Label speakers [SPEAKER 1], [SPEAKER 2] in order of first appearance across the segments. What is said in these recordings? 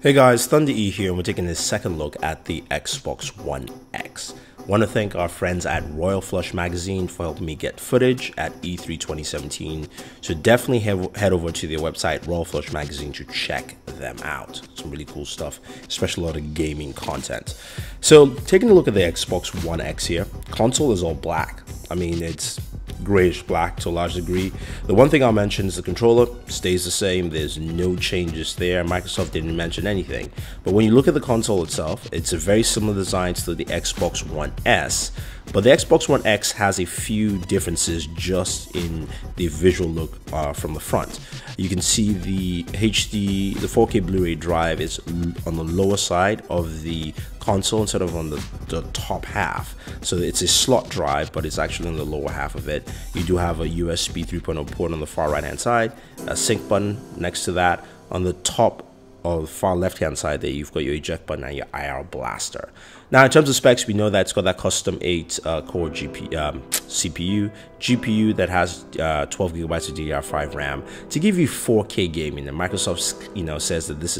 [SPEAKER 1] Hey guys, Thunder E here, and we're taking a second look at the Xbox One X. Want to thank our friends at Royal Flush Magazine for helping me get footage at E3 2017. So definitely head over to their website, Royal Flush Magazine, to check them out. Some really cool stuff, especially a lot of gaming content. So taking a look at the Xbox One X here, console is all black. I mean, it's grayish black to a large degree. The one thing I'll mention is the controller stays the same. There's no changes there. Microsoft didn't mention anything. But when you look at the console itself, it's a very similar design to the Xbox One S. But the Xbox One X has a few differences just in the visual look from the front. You can see the 4K Blu-ray drive is on the lower side of the console instead of on the top half. So it's a slot drive, but it's actually in the lower half of it. You do have a USB 3.0 port on the far right hand side, a sync button next to that. On the top or the far left hand side there, you've got your eject button and your IR blaster. Now in terms of specs, we know that it's got that custom 8-core CPU, GPU that has 12 gigabytes of DDR5 RAM to give you 4K gaming. And Microsoft says that this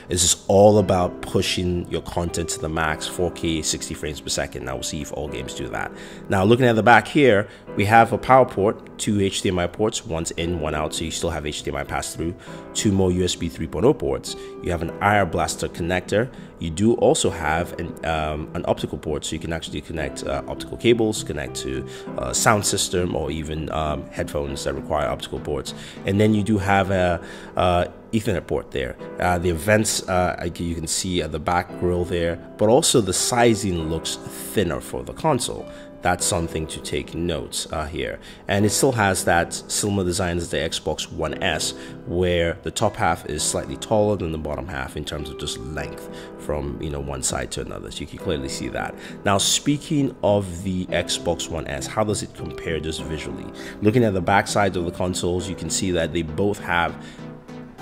[SPEAKER 1] is all about pushing your content to the max, 4K 60 frames per second. Now we'll see if all games do that. Now looking at the back here, we have a power port, 2 HDMI ports, one's in, one out, so you still have HDMI pass through, 2 more USB 3.0 ports. You have an IR blaster connector. You do also have an optical port, so you can actually connect optical cables, connect to a sound system, or even headphones that require optical ports. And then you do have a Ethernet port there. The vents you can see at the back grill there, but also the sizing looks thinner for the console. That's something to take notes here. And it still has that similar design as the Xbox One S, where the top half is slightly taller than the bottom half in terms of just length from one side to another. So you can clearly see that. Now speaking of the Xbox One S, how does it compare just visually? Looking at the back sides of the consoles, you can see that they both have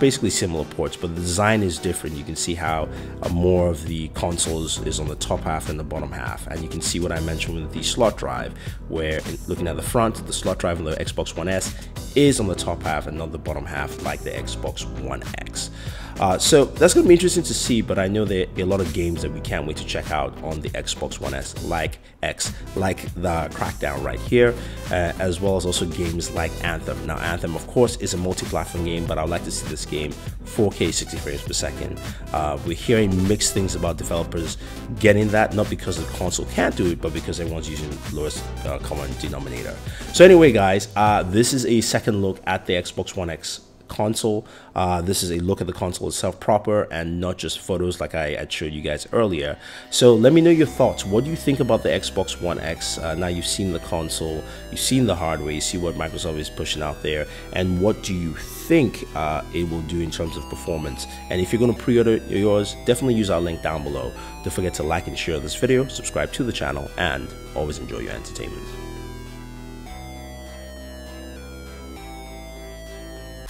[SPEAKER 1] basically similar ports, but the design is different. You can see how more of the consoles is on the top half and the bottom half, and you can see what I mentioned with the slot drive, where looking at the front, the slot drive on the Xbox One S is on the top half and not the bottom half like the Xbox One X. So that's going to be interesting to see, but I know there are a lot of games that we can't wait to check out on the Xbox One S, like the Crackdown right here, as well as also games like Anthem. Now Anthem, of course, is a multi-platform game, but I would like to see this game 4K 60 frames per second. We're hearing mixed things about developers getting that, not because the console can't do it, but because everyone's using the lowest common denominator. So anyway guys, this is a second look at the Xbox One X console. This is a look at the console itself proper, and not just photos like I had showed you guys earlier. So let me know your thoughts. What do you think about the Xbox One X? Now you've seen the console, you've seen the hardware, you see what Microsoft is pushing out there, and what do you think it will do in terms of performance? And if you're going to pre-order yours, definitely use our link down below. Don't forget to like and share this video, subscribe to the channel, and always enjoy your entertainment.